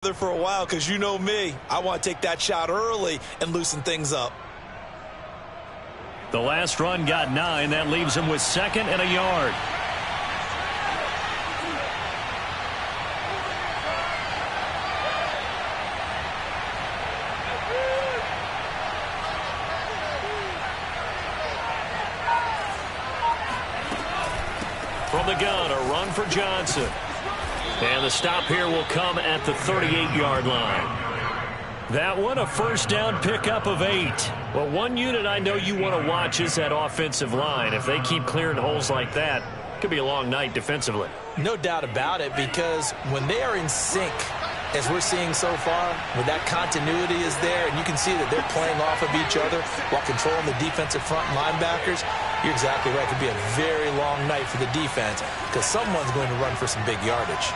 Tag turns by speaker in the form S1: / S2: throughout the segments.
S1: for a while, because you know me. I want to take that shot early and loosen things up.
S2: The last run got 9. That leaves him with 2nd and a yard. From the gun, a run for Johnson. And the stop here will come at the 38-yard line. That one, a first down pickup of 8. Well, one unit I know you want to watch is that offensive line. If they keep clearing holes like that, it could be a long night defensively.
S1: No doubt about it, because when they are in sync, as we're seeing so far, when that continuity is there, and you can see that they're playing off of each other while controlling the defensive front linebackers, you're exactly right. It could be a very long night for the defense, because someone's going to run for some big yardage.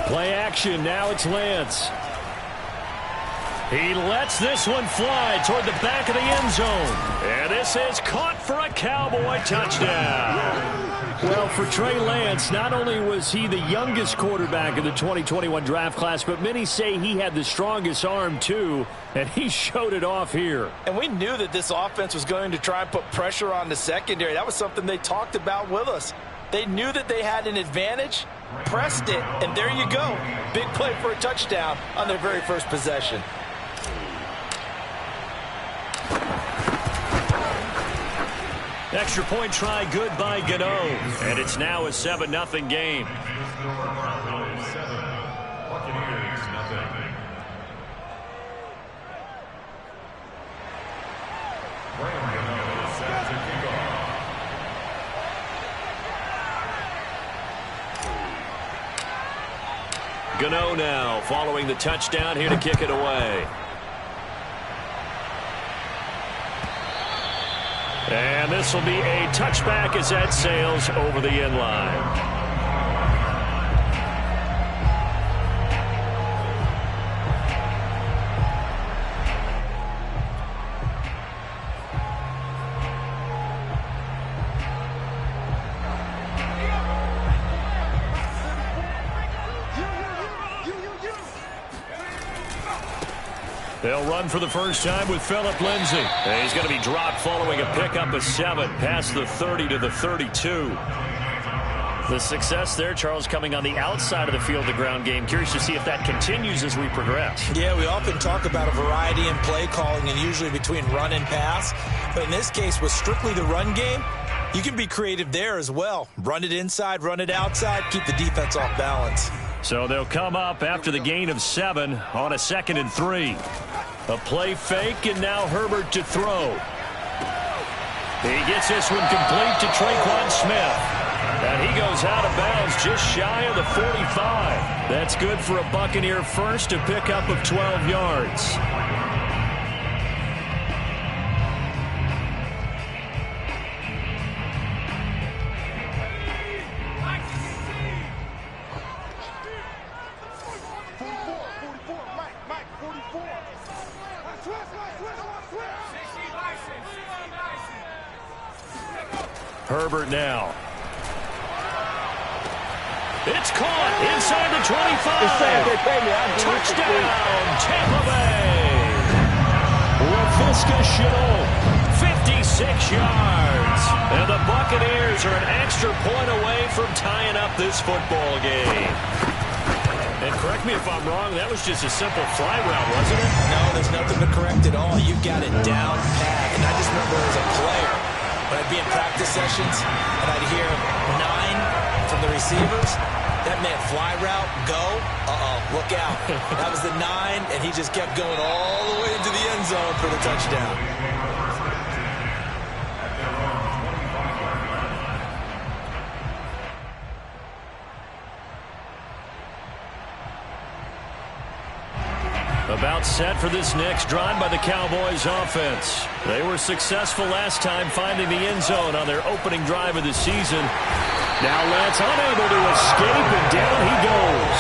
S2: Play action. Now it's Lance. He lets this one fly toward the back of the end zone. And this is caught for a Cowboy touchdown. Well, for Trey Lance, not only was he the youngest quarterback in the 2021 draft class, but many say he had the strongest arm too, and he showed it off here.
S1: And we knew that this offense was going to try and put pressure on the secondary. That was something they talked about with us. They knew that they had an advantage, pressed it, and there you go. Big play for a touchdown on their very first possession.
S2: Extra point try good by Gano. And it's now a 7-0 game. Gano now following the touchdown here to kick it away. And this will be a touchback as that sails over the end line. They'll run for the first time with Phillip Lindsay. And he's going to be dropped following a pickup of 7 past the 30 to the 32. The success there, Charles, coming on the outside of the field, the ground game. Curious to see if that continues as we progress.
S1: Yeah, we often talk about a variety in play calling and usually between run and pass. But in this case, with strictly the run game, you can be creative there as well. Run it inside, run it outside, keep the defense off balance.
S2: So they'll come up after the gain of 7 on a 2nd and 3. A play fake, and now Herbert to throw. He gets this one complete to Traquan Smith. And he goes out of bounds just shy of the 45. That's good for a Buccaneer first, a pickup of 12 yards. Herbert now. It's caught inside the 25. Touchdown, Tampa Bay. Laviska Shenault, 56 yards. And the Buccaneers are an extra point away from tying up this football game. And correct me if I'm wrong, that was just a simple fly route, wasn't it?
S1: No, there's nothing to correct at all. You got it down pat. And I just remember as a player, when I'd be in practice sessions and I'd hear 9 from the receivers, that meant fly route, go, look out. That was the 9, and he just kept going all the way into the end zone for the touchdown.
S2: About set for this next drive by the Cowboys offense. They were successful last time finding the end zone on their opening drive of the season. Now Lance unable to escape, and down he goes.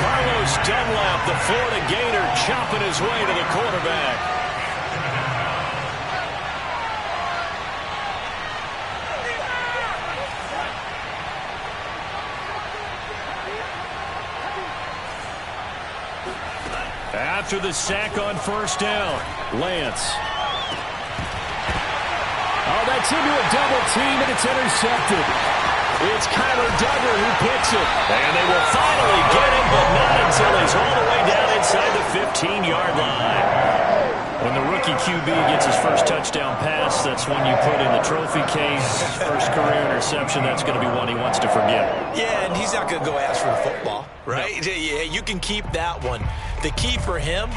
S2: Carlos Dunlap, the Florida Gator, chopping his way to the quarterback. after the sack on first down. Lance.
S3: Oh, that's into a double team, and it's intercepted. It's Kyler Duggar who picks it.
S2: And they will finally get him, but not until he's all the way down inside the 15-yard line. When the rookie QB gets his first touchdown pass, that's when you put in the trophy case. First career interception, that's going to be one he wants to forget.
S1: Yeah, and he's not going to go ask for the football, right? No. Yeah, you can keep that one. The key for him,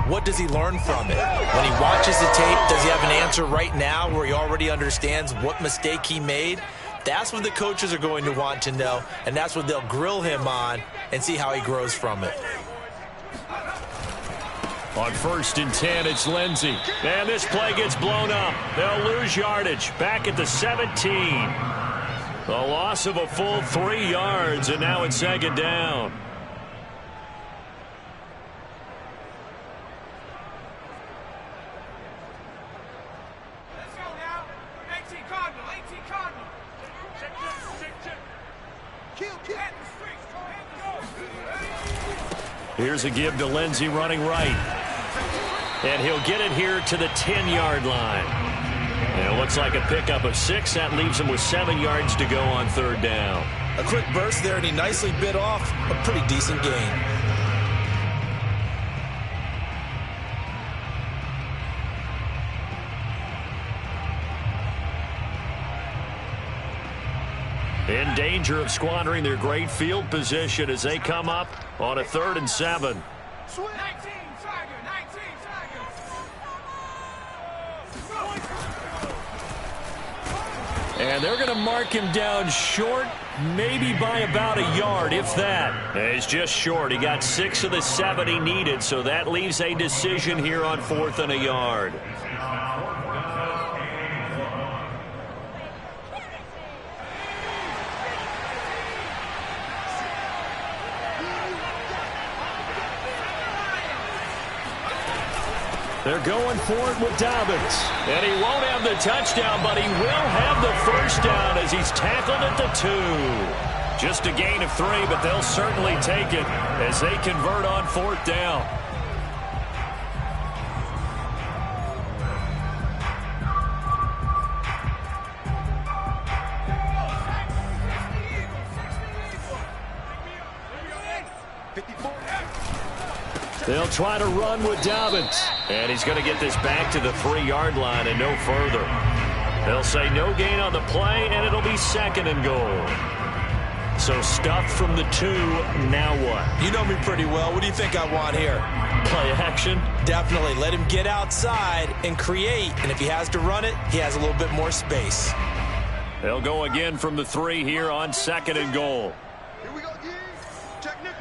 S1: what does he learn from it? When he watches the tape, does he have an answer right now where he already understands what mistake he made? That's what the coaches are going to want to know, and that's what they'll grill him on and see how he grows from it.
S2: On 1st and 10, it's Lindsey. And this play gets blown up. They'll lose yardage. Back at the 17. A loss of a full 3 yards, and now it's 2nd down.
S4: Let's go now. 18 Cardinal, 18 Cardinal. Check. Kill. Hit the streets. Go.
S2: Here's a give to Lindsey running right. And he'll get it here to the 10-yard line. And it looks like a pickup of 6. That leaves him with 7 yards to go on 3rd down.
S1: A quick burst there, and he nicely bit off a pretty decent gain.
S2: In danger of squandering their great field position as they come up on a 3rd and 7.
S4: 19 Tiger.
S2: And they're going to mark him down short, maybe by about a yard, if that. He's just short. He got 6 of the 7 he needed, so that leaves a decision here on 4th and a yard. They're going for it with Dobbins. And he won't have the touchdown, but he will have the first down as he's tackled at the 2. Just a gain of 3, but they'll certainly take it as they convert on 4th down. They'll try to run with Dobbins. And he's going to get this back to the 3-yard line and no further. They'll say no gain on the play, and it'll be 2nd and goal. So stuffed from the 2, now what?
S1: You know me pretty well. What do you think I want here?
S2: Play action?
S1: Definitely. Let him get outside and create. And if he has to run it, he has a little bit more space.
S2: They'll go again from the 3 here on 2nd and goal.
S4: Here we go, G. Technical.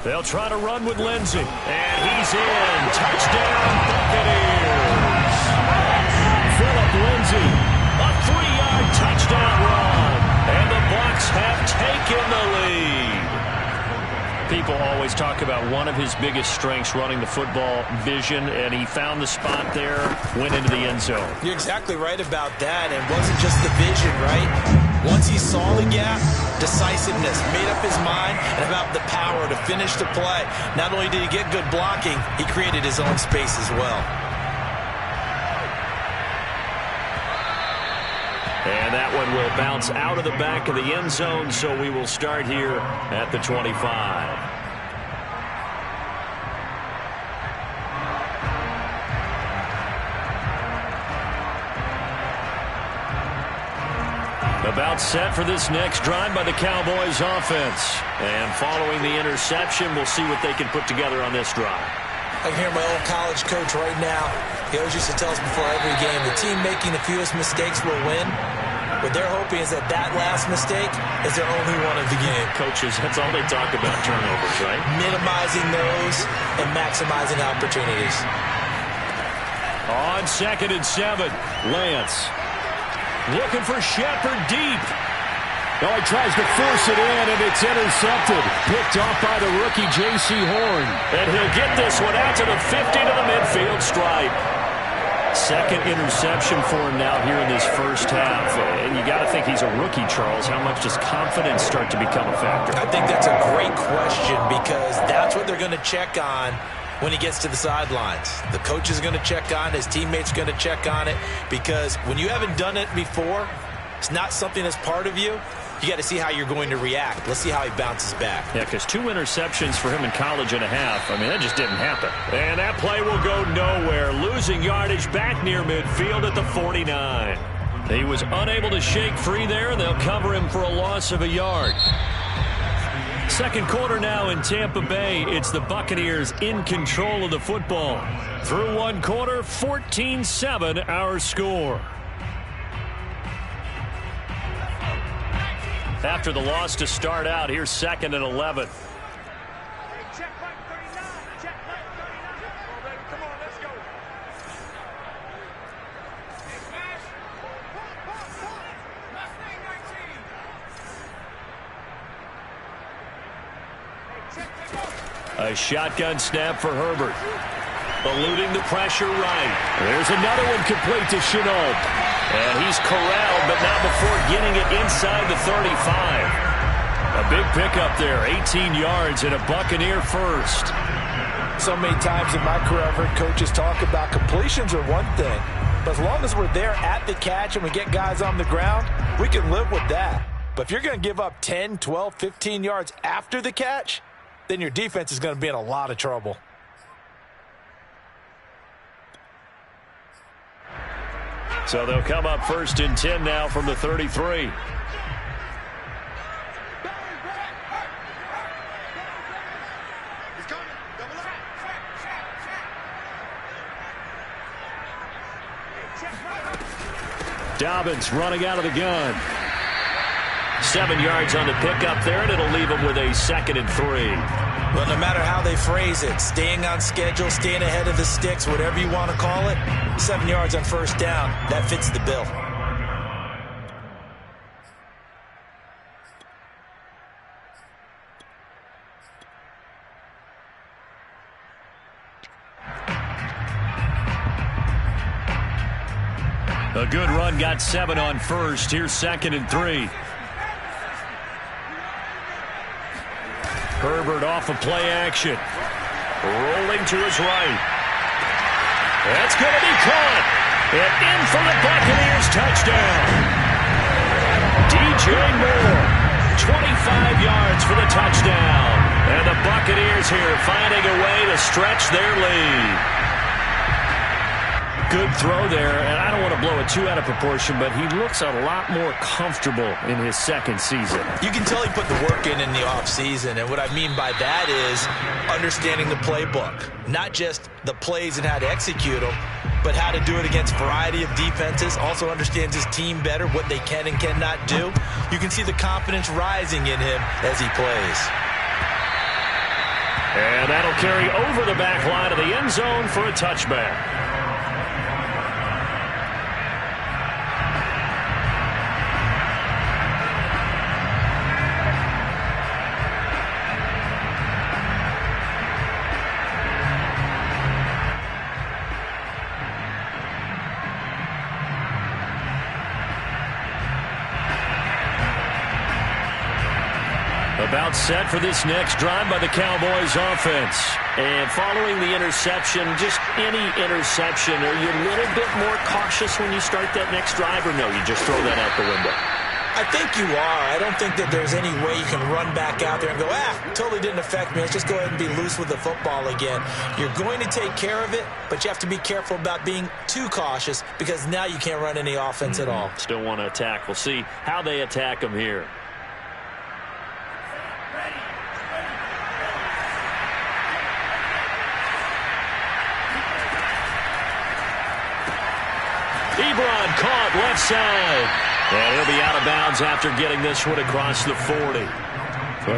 S2: They'll try to run with Lindsey. And he's in. Touchdown, Buccaneers. Phillip Lindsey, a 3-yard touchdown run. And the Bucs have taken the lead. People always talk about one of his biggest strengths, running the football, vision, and he found the spot there, went into the end zone.
S1: You're exactly right about that. It wasn't just the vision, right? Once he saw the gap, decisiveness, made up his mind, and about the power to finish the play. Not only did he get good blocking, he created his own space as well.
S2: And that one will bounce out of the back of the end zone, so we will start here at the 25. About set for this next drive by the Cowboys offense. And following the interception, we'll see what they can put together on this drive.
S1: I can hear my old college coach right now. He always used to tell us before every game, the team making the fewest mistakes will win. What they're hoping is that that last mistake is their only one of the game.
S2: Coaches, that's all they talk about, turnovers, right?
S1: Minimizing those and maximizing opportunities.
S2: On 2nd and 7, Lance. Looking for Shepard deep.
S3: Oh, he tries to force it in, and it's intercepted. Picked off by the rookie, J.C. Horn.
S2: And he'll get this one out to the 50 to the midfield stripe. second interception for him now here in this first half. And you got to think he's a rookie, Charles. How much does confidence start to become a factor?
S1: I think that's a great question because that's what they're going to check on when he gets to the sidelines. The coach is going to check on it. His teammates are going to check on it because when you haven't done it before, it's not something that's part of you. You got to see how you're going to react. Let's see how he bounces back.
S2: Yeah, because 2 interceptions for him in college and a half. I mean, that just didn't happen. And that play will go nowhere. Losing yardage back near midfield at the 49. He was unable to shake free there, and they'll cover him for a loss of a yard. Second quarter now in Tampa Bay. It's the Buccaneers in control of the football. Through one quarter, 14-7 our score. After the loss to start out, here's 2nd and 11.
S4: Check right 39. Check right 39. Come on, baby. Come on, let's go. Hey, smash. Mustang 19. Hey, check.
S2: A shotgun snap for Herbert. Eluding the pressure right. There's another one complete to Shenault. And he's corralled, but not before getting it inside the 35. A big pickup there, 18 yards and a Buccaneer first.
S1: So many times in my career, I've heard coaches talk about completions are one thing. But as long as we're there at the catch and we get guys on the ground, we can live with that. But if you're going to give up 10, 12, 15 yards after the catch, then your defense is going to be in a lot of trouble.
S2: So they'll come up 1st and 10 now from the 33. Dobbins running out of the gun. 7 yards on the pickup there, and it'll leave him with a 2nd and 3.
S1: Well, no matter how they phrase it, staying on schedule, staying ahead of the sticks, whatever you want to call it, 7 yards on 1st down, that fits the bill.
S2: A good run, got 7 on 1st. Here's 2nd and 3. Herbert off of play action. Rolling to his right. That's going to be caught. And in for the Buccaneers touchdown. DJ Moore, 25 yards for the touchdown. And the Buccaneers here finding a way to stretch their lead. Good throw there, and I don't want to blow it too out of proportion, but he looks a lot more comfortable in his 2nd season.
S1: You can tell he put the work in the offseason, and what I mean by that is understanding the playbook. Not just the plays and how to execute them, but how to do it against a variety of defenses. Also understands his team better, what they can and cannot do. You can see the confidence rising in him as he plays.
S2: And that'll carry over the back line of the end zone for a touchback. About set for this next drive by the Cowboys offense. And following the interception, just any interception, are you a little bit more cautious when you start that next drive, or no, you just throw that out the window?
S1: I think you are. I don't think that there's any way you can run back out there and go, totally didn't affect me. Let's just go ahead and be loose with the football again. You're going to take care of it, but you have to be careful about being too cautious because now you can't run any offense at all.
S2: Still want to attack. We'll see how they attack them here. Ebron caught left side. And he'll be out of bounds after getting this one across the 40.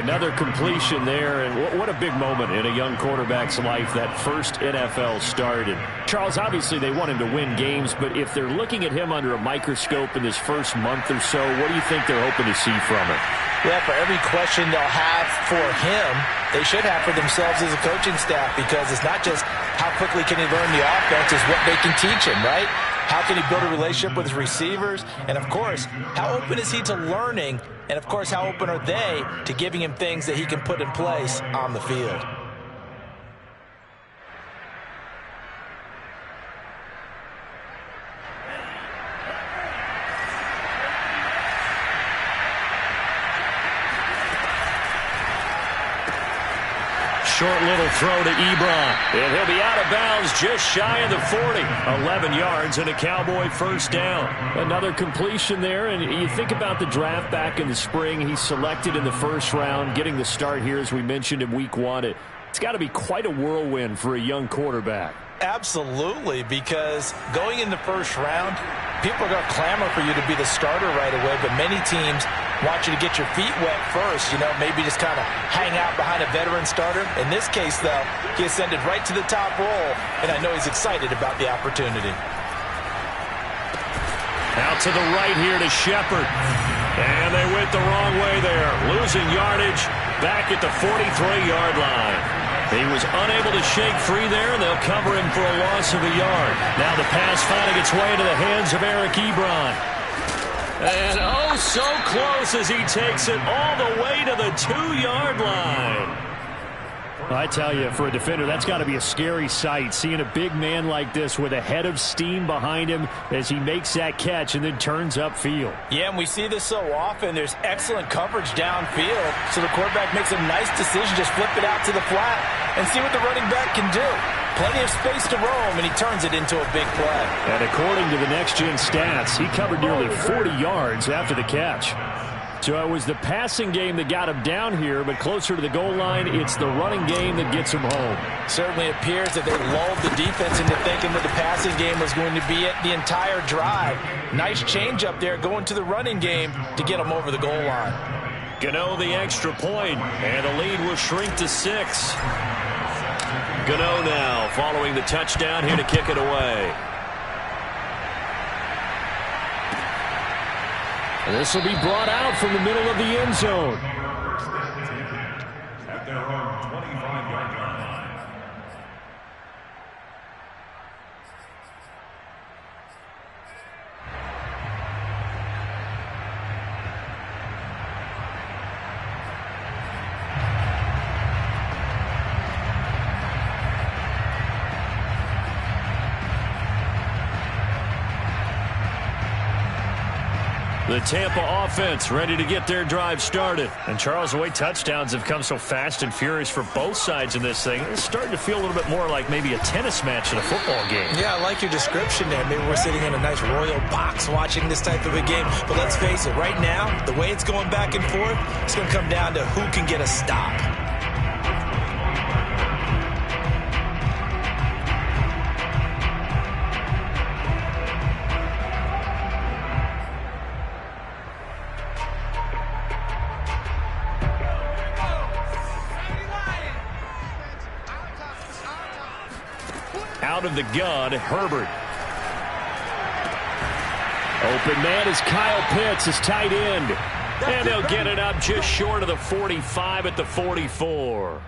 S2: Another completion there, and what a big moment in a young quarterback's life, that first NFL start. And Charles, obviously they want him to win games, but if they're looking at him under a microscope in this first month or so, what do you think they're hoping to see from him?
S1: Well, for every question they'll have for him, they should have for themselves as a coaching staff, because it's not just how quickly can he learn the offense is what they can teach him, right? How can he build a relationship with his receivers? And, of course, how open is he to learning? And, of course, how open are they to giving him things that he can put in place on the field?
S2: Short little throw to Ebron. And he'll be out of bounds just shy of the 40. 11 yards and a Cowboy first down.
S3: Another completion there, and you think about the draft back in the spring. He's selected in the first round, getting the start here, as we mentioned, in week 1. It's got to be quite a whirlwind for a young quarterback.
S1: Absolutely, because going in the first round, people are going to clamor for you to be the starter right away, but many teams want you to get your feet wet first, maybe just kind of hang out behind a veteran starter. In this case, though, he ascended right to the top role, and I know he's excited about the opportunity.
S2: Out to the right here to Shepard. And they went the wrong way there, losing yardage back at the 43-yard line. He was unable to shake free there, and they'll cover him for a loss of a yard. Now the pass finding its way into the hands of Eric Ebron. And oh, so close as he takes it all the way to the 2-yard line.
S3: I tell you, for a defender, that's got to be a scary sight, seeing a big man like this with a head of steam behind him as he makes that catch and then turns upfield.
S1: Yeah, and we see this so often. There's excellent coverage downfield, so the quarterback makes a nice decision, just flip it out to the flat and see what the running back can do. Plenty of space to roam, and he turns it into a big play.
S3: And according to the next-gen stats, he covered nearly 40 yards after the catch. So it was the passing game that got him down here, but closer to the goal line, it's the running game that gets him home.
S1: Certainly appears that they lulled the defense into thinking that the passing game was going to be it the entire drive. Nice change up there going to the running game to get him over the goal line.
S2: Gano the extra point, and the lead will shrink to 6. Gano now following the touchdown here to kick it away.
S3: And this will be brought out from the middle of the end zone.
S5: At their own 25-yard line.
S2: The Tampa offense ready to get their drive started. And, Charles, the way touchdowns have come so fast and furious for both sides in this thing, it's starting to feel a little bit more like maybe a tennis match in a football game.
S1: Yeah, I like your description there. Maybe we're sitting in a nice royal box watching this type of a game. But let's face it, right now, the way it's going back and forth, it's going to come down to who can get a stop.
S2: Out of the gun, Herbert.
S3: Open man is Kyle Pitts, his tight end.
S2: And they'll get it up just short of the 45 at the 44.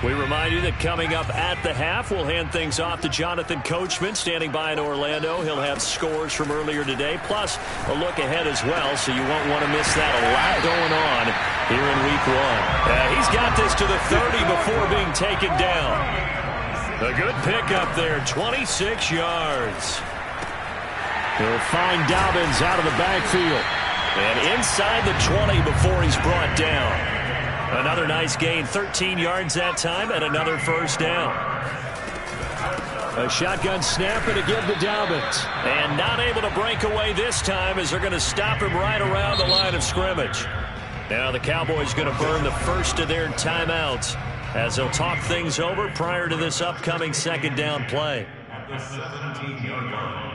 S2: We remind you that coming up at the half, we'll hand things off to Jonathan Coachman, standing by in Orlando. He'll have scores from earlier today, plus a look ahead as well, so you won't want to miss that. A lot going on here in Week 1. He's got this to the 30 before being taken down. A good pickup there, 26 yards.
S3: He'll find Dobbins out of the backfield.
S2: And inside the 20 before he's brought down. Another nice gain, 13 yards that time, and another first down.
S3: A shotgun snap and a give to Dobbins.
S2: And not able to break away this time as they're going to stop him right around the line of scrimmage. Now the Cowboys going to burn the first of their timeouts as they'll talk things over prior to this upcoming second down play.
S5: At the 17-yard line.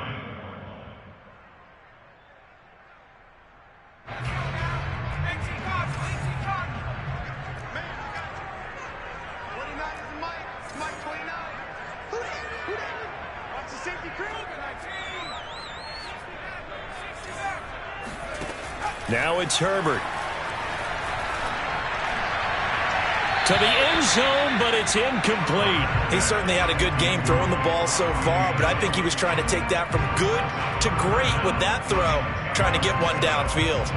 S3: Now it's Herbert. To the end zone, but it's incomplete.
S1: He certainly had a good game throwing the ball so far, but I think he was trying to take that from good to great with that throw, trying to get one downfield.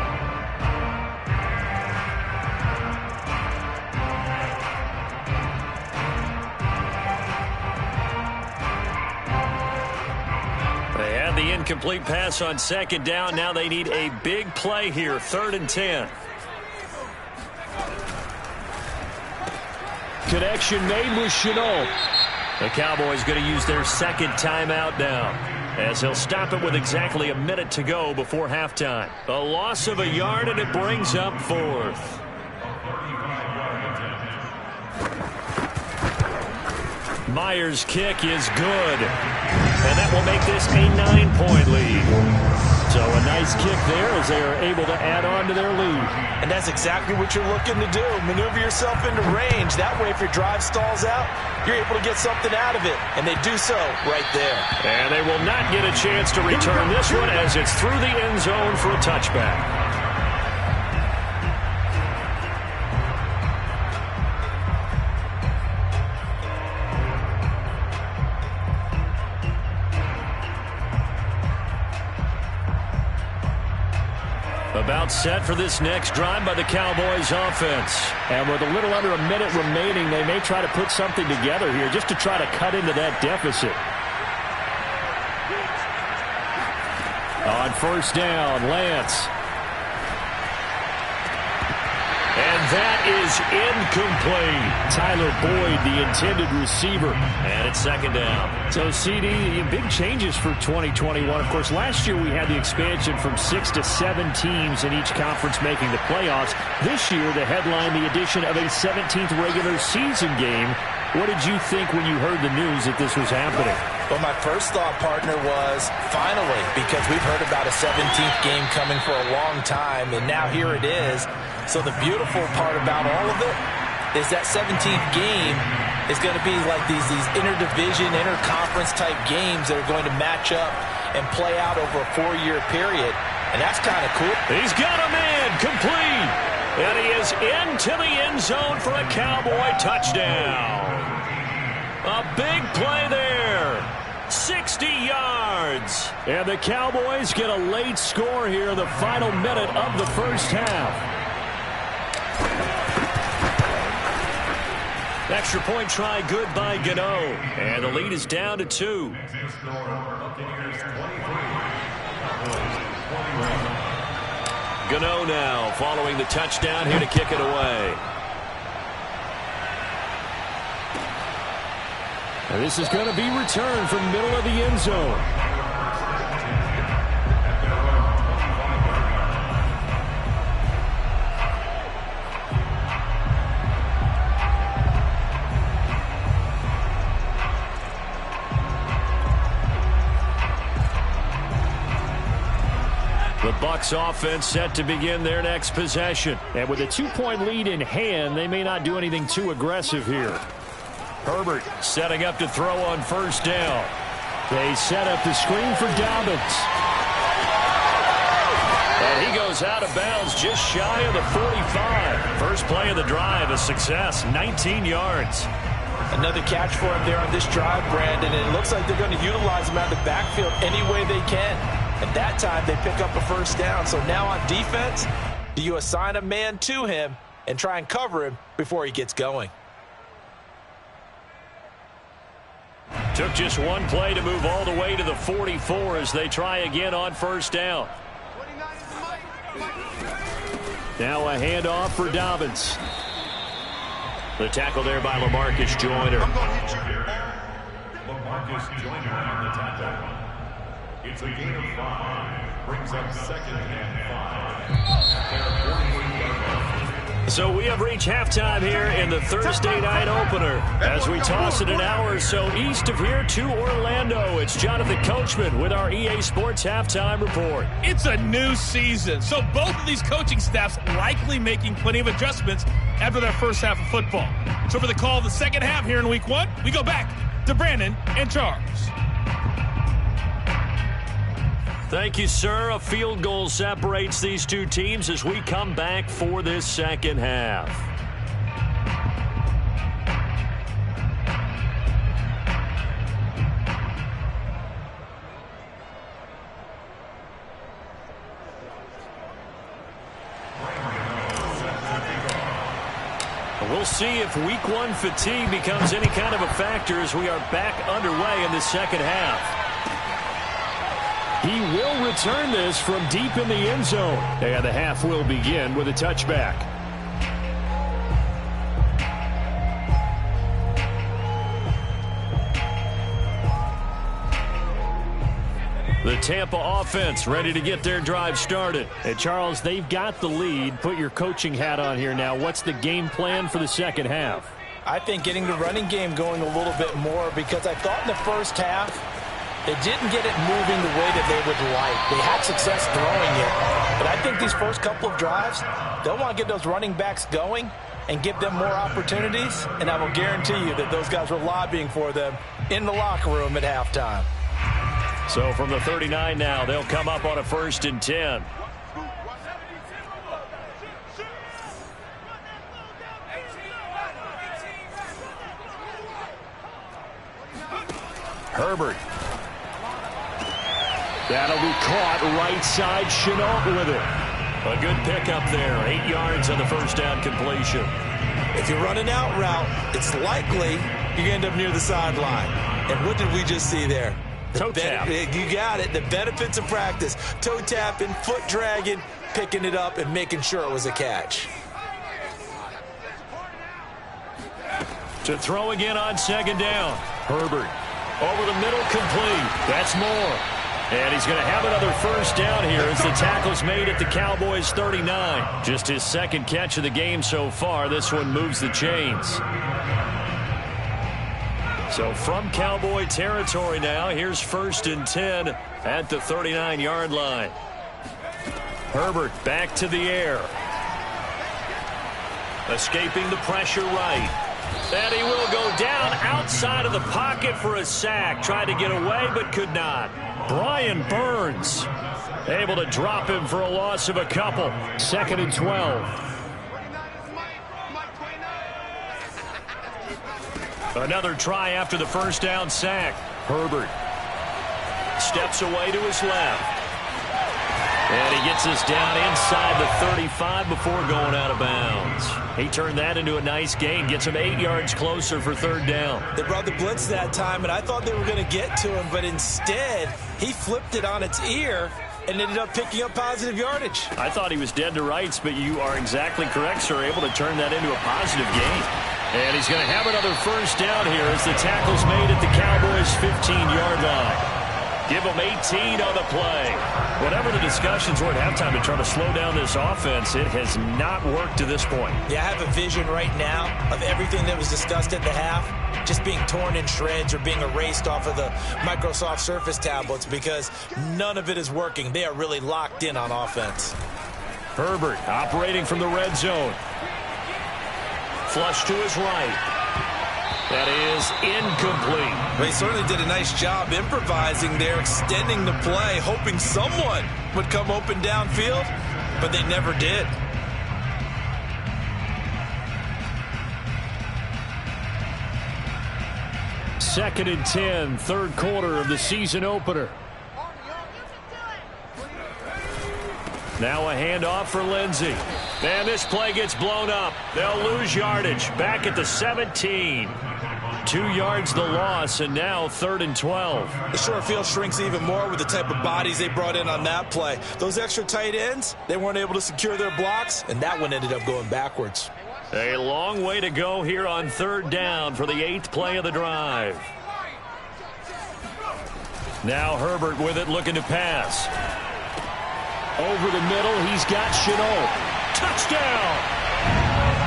S3: They had the incomplete pass on second down. Now they need a big play here, 3rd and 10. Connection made with Chenault. The Cowboys going to use their second timeout now, as he'll stop it with exactly a minute to go before halftime. A loss of a yard, and it brings up 4th. Myers' kick is good, and that will make this a 9-point lead. So a nice kick there as they are able to add on to their lead.
S1: And that's exactly what you're looking to do. Maneuver yourself into range. That way, if your drive stalls out, you're able to get something out of it. And they do so right there.
S3: And they will not get a chance to return this one as it's through the end zone for a touchback. About set for this next drive by the Cowboys offense.
S2: And with a little under a minute remaining, they may try to put something together here just to try to cut into that deficit. On first down, Lance. And that is incomplete. Tyler Boyd, the intended receiver.
S3: And it's second down.
S2: So, CD, big changes for 2021. Of course, last year we had the expansion from 6 to 7 teams in each conference making the playoffs. This year, the headline, the addition of a 17th regular season game. What did you think when you heard the news that this was happening?
S1: Well, my first thought, partner, was finally, because we've heard about a 17th game coming for a long time, and now here it is. So the beautiful part about all of it is that 17th game is going to be like these interdivision, interconference type games that are going to match up and play out over a 4-year period. And that's kind of cool.
S3: He's got a man complete. And he is into the end zone for a Cowboy touchdown. A big play there. 60 yards.
S2: And the Cowboys get a late score here in the final minute of the first half.
S3: Extra point try good by Gano. And the lead is down to 2. Gano now following the touchdown here to kick it away.
S2: And this is going to be returned from middle of the end zone.
S3: The Bucs offense set to begin their next possession.
S2: And with a 2-point lead in hand, they may not do anything too aggressive here.
S3: Herbert setting up to throw on first down.
S2: They set up the screen for Dobbins.
S3: And he goes out of bounds just shy of the 45. First play of the drive, a success, 19 yards.
S1: Another catch for him there on this drive, Brandon, and it looks like they're going to utilize him out of the backfield any way they can. At that time, they pick up a first down. So now on defense, do you assign a man to him and try and cover him before he gets going?
S3: Took just one play to move all the way to the 44 as they try again on first down.
S2: Now a handoff for Dobbins.
S3: The tackle there by LaMarcus Joyner.
S5: LaMarcus Joyner on the tackle. It's a gain of 5. Brings up second and 5.
S3: So we have reached halftime here in the Thursday night opener. As we toss it an hour or so east of here to Orlando, it's Jonathan Coachman with our EA Sports Halftime Report.
S6: It's a new season, so both of these coaching staffs likely making plenty of adjustments after their first half of football. So for the call of the second half here in Week 1, we go back to Brandon and Charles.
S3: Thank you, sir. A field goal separates these two teams as we come back for this second half. We'll see if week one fatigue becomes any kind of a factor as we are back underway in the second half. He will return this from deep in the end zone. And the half will begin with a touchback. The Tampa offense ready to get their drive started. And Charles, they've got the lead. Put your coaching hat on here now. What's the game plan for the second half?
S1: I think getting the running game going a little bit more, because I thought in the first half they didn't get it moving the way that they would like. They had success throwing it. But I think these first couple of drives, they'll want to get those running backs going and give them more opportunities. And I will guarantee you that those guys were lobbying for them in the locker room at halftime.
S3: So from the 39 now, they'll come up on a 1st and 10. Herbert. That'll be caught right side. Chenault with it. A good pickup there. 8 yards on the first down completion.
S1: If you're running out route, it's likely you're going to end up near the sideline. And what did we just see there?
S3: Toe tap.
S1: You got it. The benefits of practice. Toe tapping, foot dragging, picking it up, and making sure it was a catch.
S3: To throw again on 2nd down. Herbert over the middle, complete. That's more. And he's going to have another 1st down here as the tackle's made at the Cowboys' 39. Just his 2nd catch of the game so far. This one moves the chains. So from Cowboy territory now, here's 1st and 10 at the 39-yard line. Herbert back to the air. Escaping the pressure right. And he will go down outside of the pocket for a sack. Tried to get away but could not. Brian Burns able to drop him for a loss of a couple. 2nd and 12. Another try after the 1st down sack. Herbert steps away to his left. And he gets us down inside the 35 before going out of bounds. He turned that into a nice gain. Gets him 8 yards closer for 3rd down.
S1: They brought the blitz that time, and I thought they were going to get to him, but instead he flipped it on its ear and ended up picking up positive yardage.
S3: I thought he was dead to rights, but you are exactly correct, sir. Able to turn that into a positive gain. And he's going to have another 1st down here as the tackle's made at the Cowboys' 15-yard line. Give them 18 on the play. Whatever the discussions were at halftime to try to slow down this offense, it has not worked to this point.
S1: Yeah, I have a vision right now of everything that was discussed at the half just being torn in shreds or being erased off of the Microsoft Surface tablets, because none of it is working. They are really locked in on offense.
S3: Herbert operating from the red zone. Flush to his right. That is incomplete.
S1: Well, he certainly did a nice job improvising there, extending the play, hoping someone would come open downfield, but they never did.
S3: Second and 10, 3rd quarter of the season opener. Now a handoff for Lindsey. And this play gets blown up. They'll lose yardage. Back at the 17. 2 yards the loss, and now 3rd and 12.
S1: The short field shrinks even more with the type of bodies they brought in on that play. Those extra tight ends, they weren't able to secure their blocks, and that one ended up going backwards.
S3: A long way to go here on 3rd down for the 8th play of the drive. Now Herbert with it, looking to pass. Over the middle, he's got Chenault. Touchdown!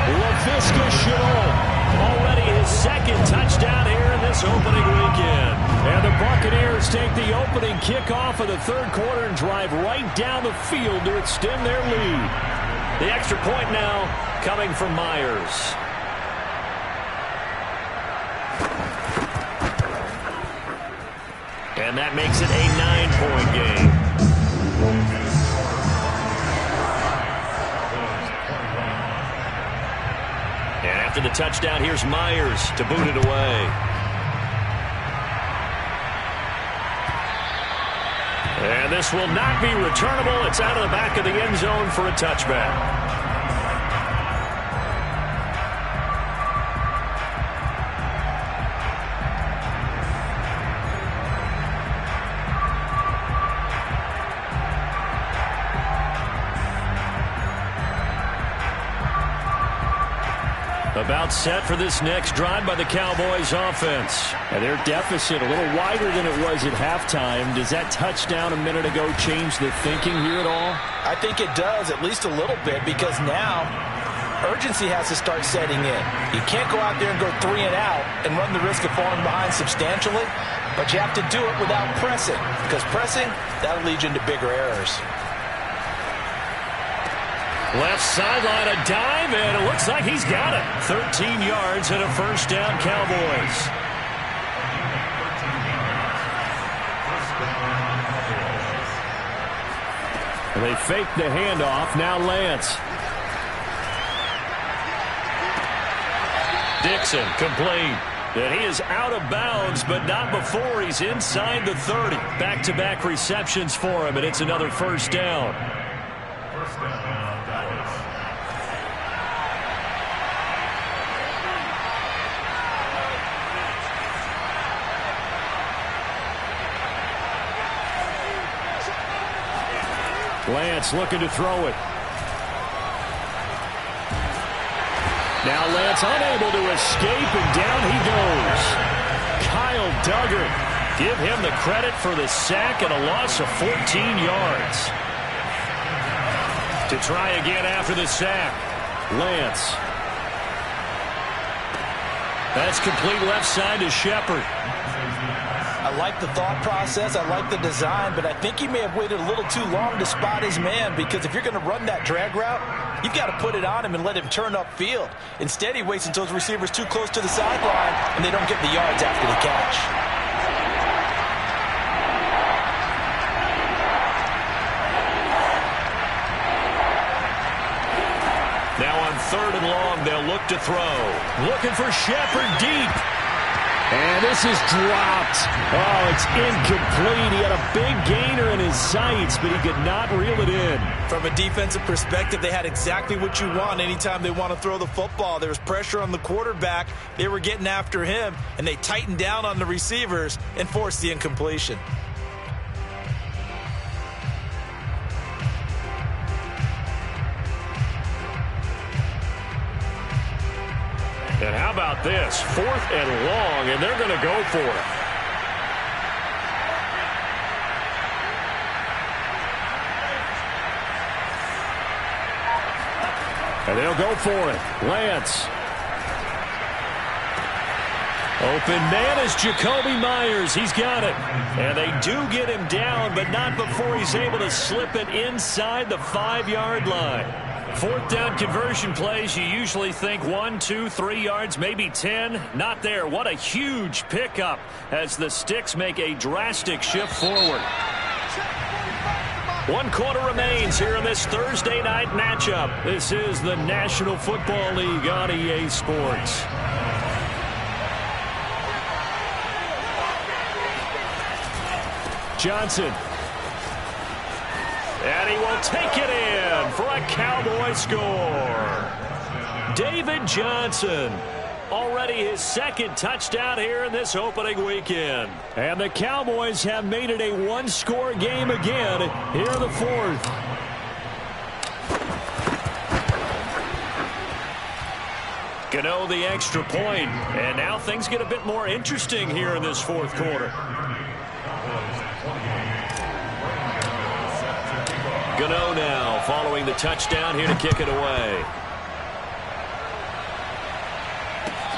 S3: LaVisca Chenault. Already his 2nd touchdown here in this opening weekend. And the Buccaneers take the opening kickoff of the 3rd quarter and drive right down the field to extend their lead. The extra point now coming from Myers. And that makes it a 9-point game.
S2: And after the touchdown, here's Myers to boot it away. And this will not be returnable. It's out of the back of the end zone for a touchback. About set for this next drive by the Cowboys offense. And their deficit a little wider than it was at halftime. Does that touchdown a minute ago change the thinking here at all?
S1: I think it does, at least a little bit, because now urgency has to start setting in. You can't go out there and go 3 and out and run the risk of falling behind substantially, but you have to do it without pressing, because pressing, that'll lead you into bigger errors.
S2: Left sideline, a dive, and it looks like he's got it. 13 yards and a first down, Cowboys.
S3: And they fake the handoff. Now Lance.
S2: Dixon complete. And he is out of bounds, but not before he's inside the 30. Back-to-back receptions for him, and it's another first down.
S5: First down.
S3: Lance looking to throw it. Now Lance unable to escape, and down he goes. Kyle Duggar. Give him the credit for the sack and a loss of 14 yards. To try again after the sack. Lance. That's complete left side to Shepard.
S1: I like the thought process. I like the design, but I think he may have waited a little too long to spot his man, because if you're going to run that drag route, you've got to put it on him and let him turn upfield. Instead, he waits until his receiver's too close to the sideline, and they don't get the yards after the catch.
S2: Now on 3rd and long, they'll look to throw. Looking for Shepard deep.
S3: And this is dropped. Oh, it's incomplete. He had a big gainer in his sights, but he could not reel it in.
S1: From a defensive perspective, they had exactly what you want anytime they want to throw the football. There was pressure on the quarterback. They were getting after him, and they tightened down on the receivers and forced the incompletion.
S2: And how about this? 4th and long, and they're going to go for it.
S3: And they'll go for it. Lance.
S2: Open man is Jacoby Myers. He's got it. And they do get him down, but not before he's able to slip it inside the 5-yard line. 4th down conversion plays, you usually think 1, 2, 3 yards, maybe 10. Not there. What a huge pickup as the Sticks make a drastic shift forward. 1 quarter remains here in this Thursday night matchup. This is the National Football League on EA Sports.
S3: Johnson.
S2: And he will take it in for a Cowboy score. David Johnson, already his 2nd touchdown here in this opening weekend.
S3: And the Cowboys have made it a 1-score game again here in the 4th.
S2: Gano the extra point, and now things get a bit more interesting here in this 4th quarter. Gano now following the touchdown here to kick it away.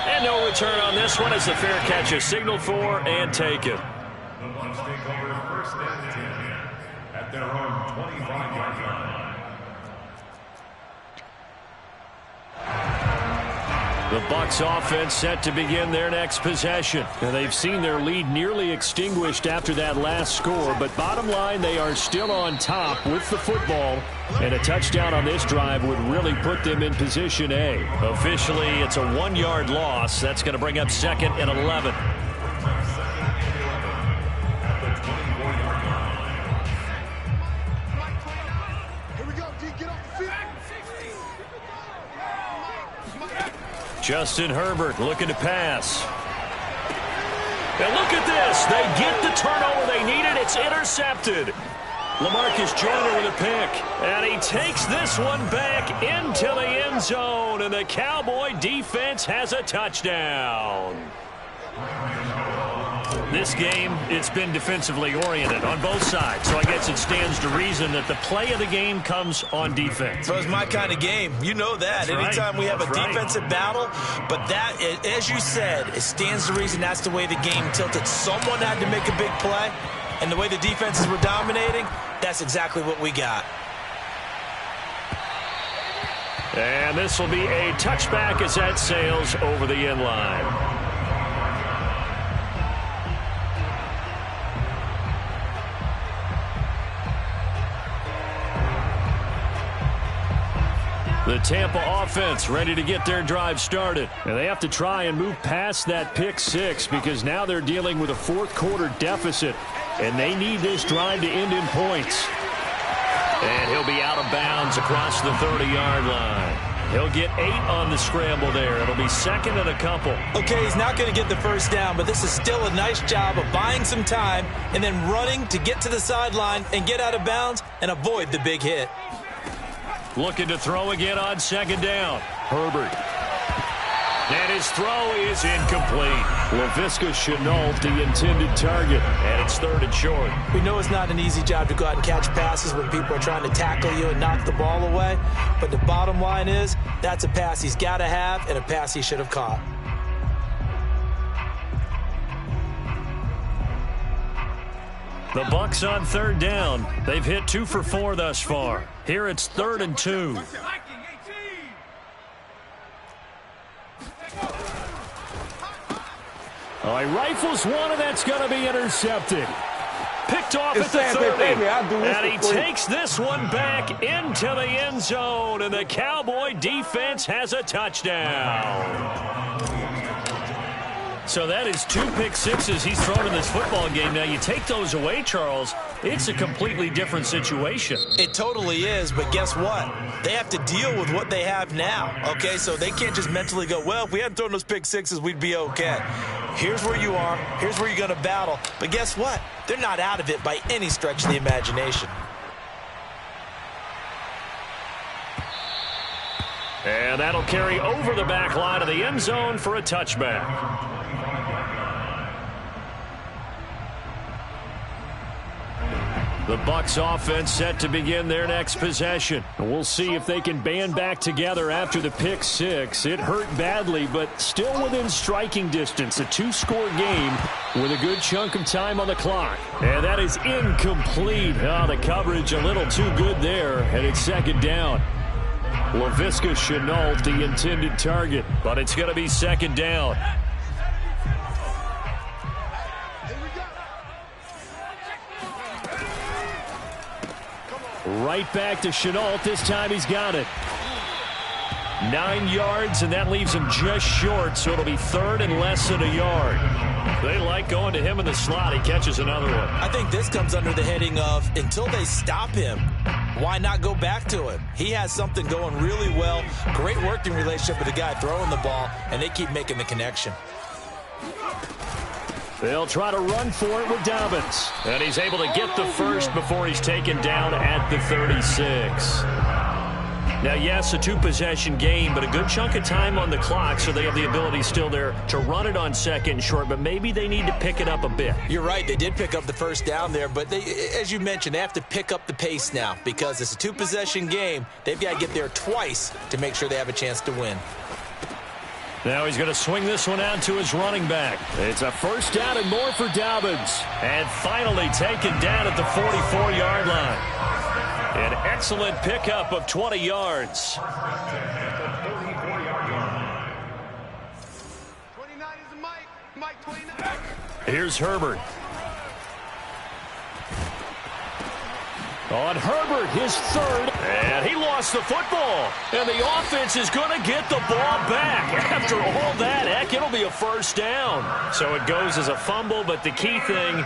S2: And no return on this one as the fair catch is signaled for and taken.
S5: The Bucs take over 1st and 10 at their own 25-yard line.
S3: The Bucs offense set to begin their next possession. And they've seen their lead nearly extinguished after that last score, but bottom line, they are still on top with the football, and a touchdown on this drive would really put them in position A. Officially, it's a 1-yard loss. That's going to bring up second and 11. Justin Herbert looking to pass. And look at this. They get the turnover they needed. It's intercepted. LaMarcus Joyner with a pick. And he takes this one back into the end zone. And the Cowboy defense has a touchdown. This game, it's been defensively oriented on both sides. So I guess it stands to reason that the play of the game comes on defense.
S1: So it's my kind of game. You know that.
S3: That's
S1: Anytime
S3: right.
S1: we have a
S3: That's
S1: defensive battle. But that, as you said, it stands to reason that's the way the game tilted. Someone had to make a big play. And the way the defenses were dominating, that's exactly what we got.
S3: And this will be a touchback as that sails over the end line. The Tampa offense ready to get their drive started. And they have to try and move past that pick six because now they're dealing with a fourth-quarter deficit, and they need this drive to end in points. And he'll be out of bounds across the 30-yard line. He'll get 8 on the scramble there. It'll be second and a couple.
S1: Okay, he's not going to get the first down, but this is still a nice job of buying some time and then running to get to the sideline and get out of bounds and avoid the big hit.
S3: Looking to throw again on second down. Herbert. And his throw is incomplete. Laviska Shenault, the intended target. And it's third and short.
S1: We know it's not an easy job to go out and catch passes when people are trying to tackle you and knock the ball away. But the bottom line is, that's a pass he's got to have and a pass he should have caught.
S3: The Bucs on third down. They've hit 2 for 4 thus far. Here it's 3rd and 2. Oh, he rifles one, and that's going to be intercepted. Picked off at the 30. And he takes this one back into the end zone, and the Cowboy defense has a touchdown. So that is 2 pick sixes he's thrown in this football game. Now, you take those away, Charles, it's a completely different situation.
S1: It totally is, but guess what? They have to deal with what they have now, okay? So they can't just mentally go, well, if we hadn't thrown those pick sixes, we'd be okay. Here's where you are. Here's where you're going to battle. But guess what? They're not out of it by any stretch of the imagination.
S3: And that'll carry over the back line of the end zone for a touchback. The Bucs offense set to begin their next possession. We'll see if they can band back together after the pick six. It hurt badly, but still within striking distance. A 2-score game with a good chunk of time on the clock. And that is incomplete. Oh, the coverage a little too good there, and it's second down. Laviska Shenault, the intended target, but it's going to be second down. Right back to Shenault. This time he's got it. 9 yards, and that leaves him just short, so it'll be 3rd and less than a yard. They like going to him in the slot. He catches another one.
S1: I think this comes under the heading of, until they stop him, why not go back to him? He has something going really well. Great working relationship with the guy throwing the ball, and they keep making the connection.
S3: They'll try to run for it with Dobbins. And he's able to get the first before he's taken down at the 36. Now, yes, a 2-possession game, but a good chunk of time on the clock, so they have the ability still there to run it on second and short, but maybe they need to pick it up a bit.
S1: You're right. They did pick up the first down there, but they, as you mentioned, they have to pick up the pace now because it's a 2-possession game. They've got to get there twice to make sure they have a chance to win.
S3: Now he's going to swing this one out to his running back. It's a first down and more for Dobbins. And finally taken down at the 44-yard line. An excellent pickup of 20 yards. Here's Herbert. On Herbert, his third, and he lost the football. And the offense is going to get the ball back. After all that, heck, it'll be a first down. So it goes as a fumble, but the key thing,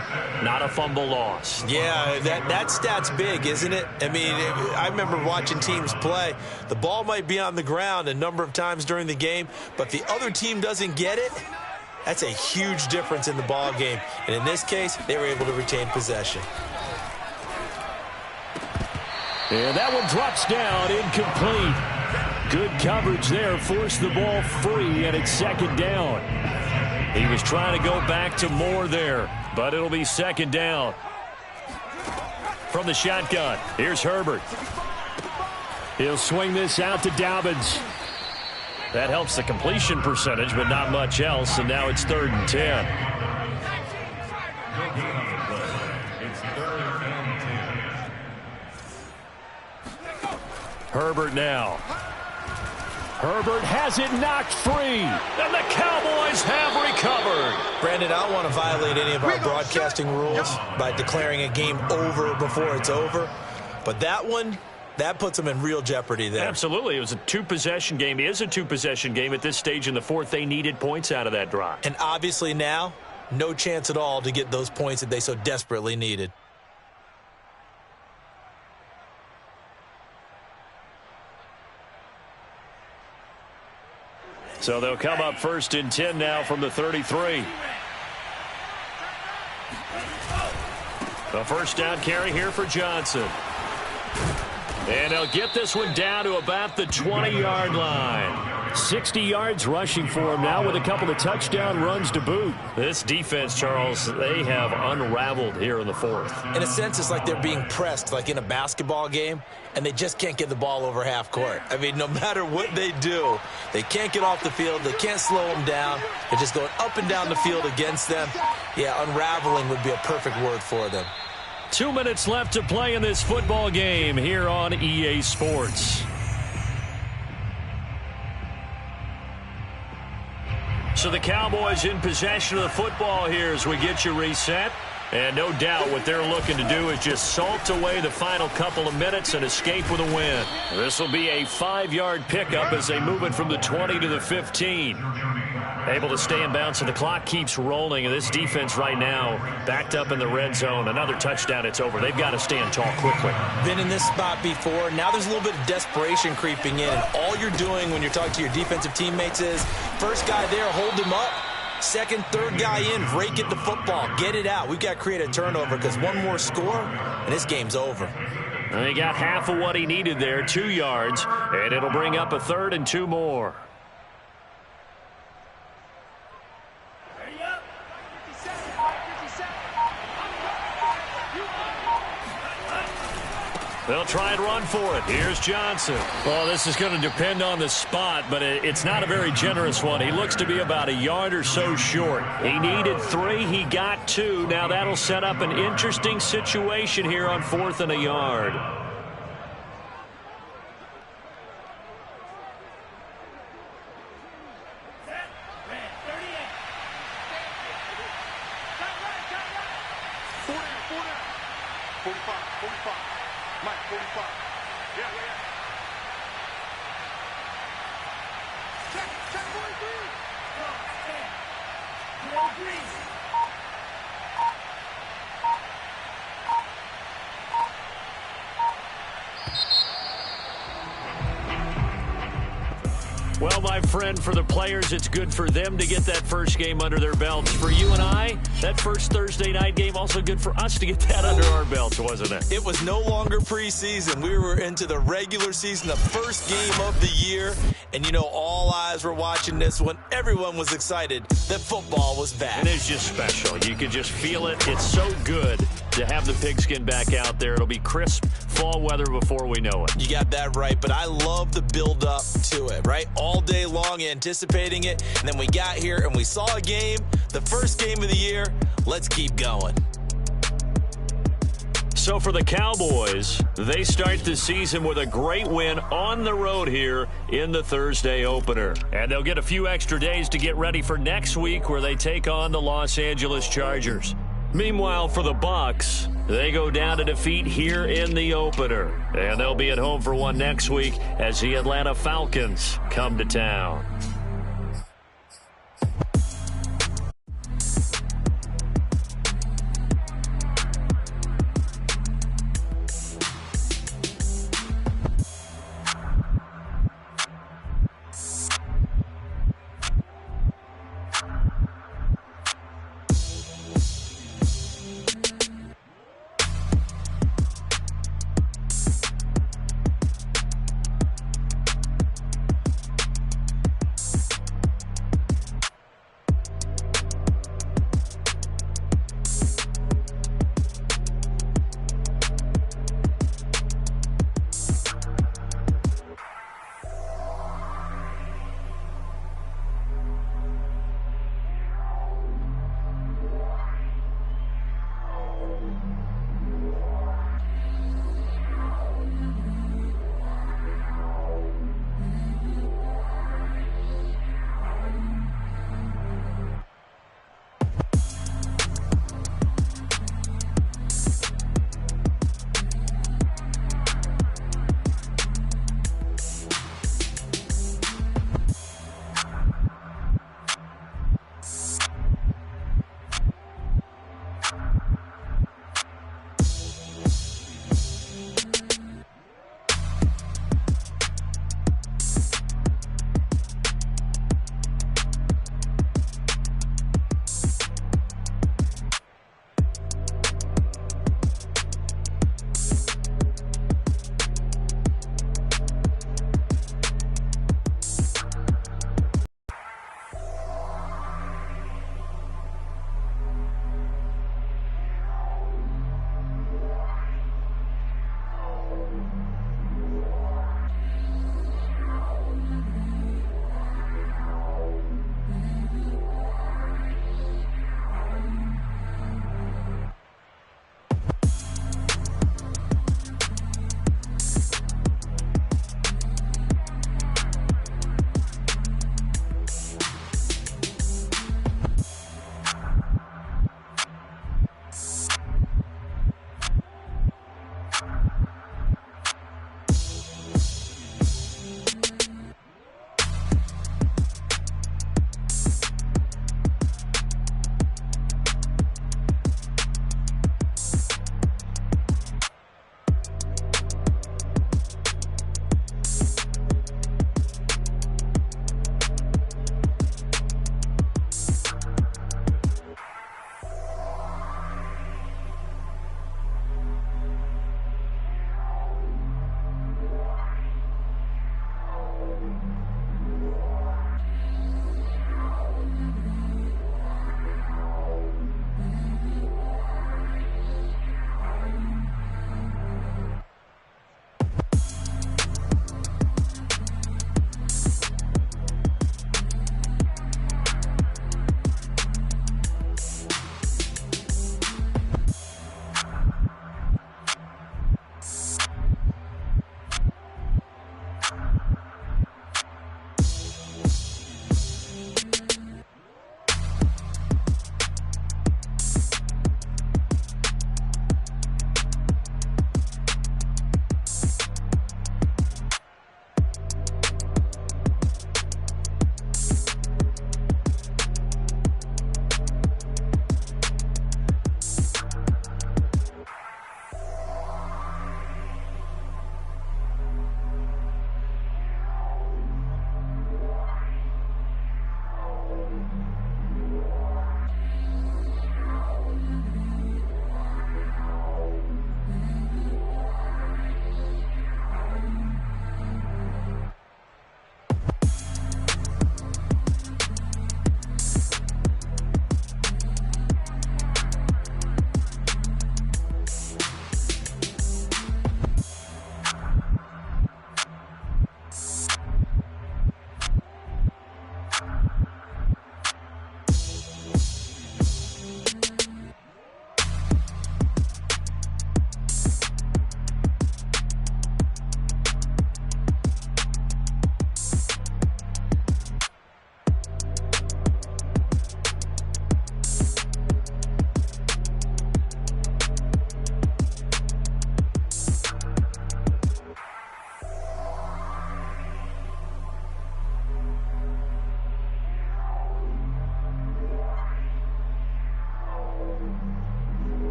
S3: not a fumble loss.
S1: Yeah, that stat's big, isn't it? I mean, I remember watching teams play. The ball might be on the ground a number of times during the game, but if the other team doesn't get it, that's a huge difference in the ball game. And in this case, they were able to retain possession.
S3: And that one drops down, incomplete. Good coverage there, forced the ball free, and it's second down. He was trying to go back to Moore there, but it'll be second down. From the shotgun, here's Herbert. He'll swing this out to Dobbins. That helps the completion percentage, but not much else, and now it's 3rd and 10. Herbert now. Herbert has it knocked free, and the Cowboys have recovered.
S1: Brandon, I don't want to violate any of our broadcasting rules by declaring a game over before it's over, but that one, that puts them in real jeopardy there.
S3: Absolutely. It was a two-possession game. It is a two-possession game at this stage in the fourth. They needed points out of that drive.
S1: And obviously now, no chance at all to get those points that they so desperately needed.
S3: So they'll come up 1st and 10 now from the 33. The first down carry here for Johnson. And they'll get this one down to about the 20-yard line. 60 yards rushing for him now with a couple of touchdown runs to boot. This defense, Charles, they have unraveled here in the fourth.
S1: In a sense, it's like they're being pressed like in a basketball game, and they just can't get the ball over half court. I mean, no matter what they do, they can't get off the field. They can't slow them down. They're just going up and down the field against them. Yeah, unraveling would be a perfect word for them.
S3: 2 minutes left to play in this football game here on EA Sports. So the Cowboys in possession of the football here as we get you reset. And no doubt what they're looking to do is just salt away the final couple of minutes and escape with a win. This will be a 5-yard pickup as they move it from the 20 to the 15. Able to stay in bounds, and the clock keeps rolling. And this defense right now backed up in the red zone. Another touchdown, it's over. They've got to stand tall quickly.
S1: Been in this spot before. Now there's a little bit of desperation creeping in. And all you're doing when you're talking to your defensive teammates is, first guy there, hold him up. Second, third guy in, rake at the football. Get it out. We've got to create a turnover because one more score, and this game's over.
S3: And he got half of what he needed there, 2 yards, and it'll bring up a 3rd and 2 more. They'll try and run for it. Here's Johnson. Well, this is going to depend on the spot, but it's not a very generous one. He looks to be about a yard or so short. He needed 3. He got 2. Now that'll set up an interesting situation here on 4th and a yard. Well, my friend, for the players, it's good for them to get that first game under their belts. For you and I, that first Thursday night game, also good for us to get that under our belts, wasn't it?
S1: It was no longer preseason. We were into the regular season, the first game of the year. And, you know, all eyes were watching this one. Everyone was excited that football was back.
S3: And it's just special. You could just feel it. It's so good to have the pigskin back out there. It'll be crisp fall weather before we know it.
S1: You got that right, but I love the build-up to it, right? All day long anticipating it, and then we got here and we saw a game, the first game of the year. Let's keep going.
S3: So for the Cowboys, they start the season with a great win on the road here in the Thursday opener. And they'll get a few extra days to get ready for next week where they take on the Los Angeles Chargers. Meanwhile, for the Bucs, they go down to defeat here in the opener. And they'll be at home for one next week as the Atlanta Falcons come to town.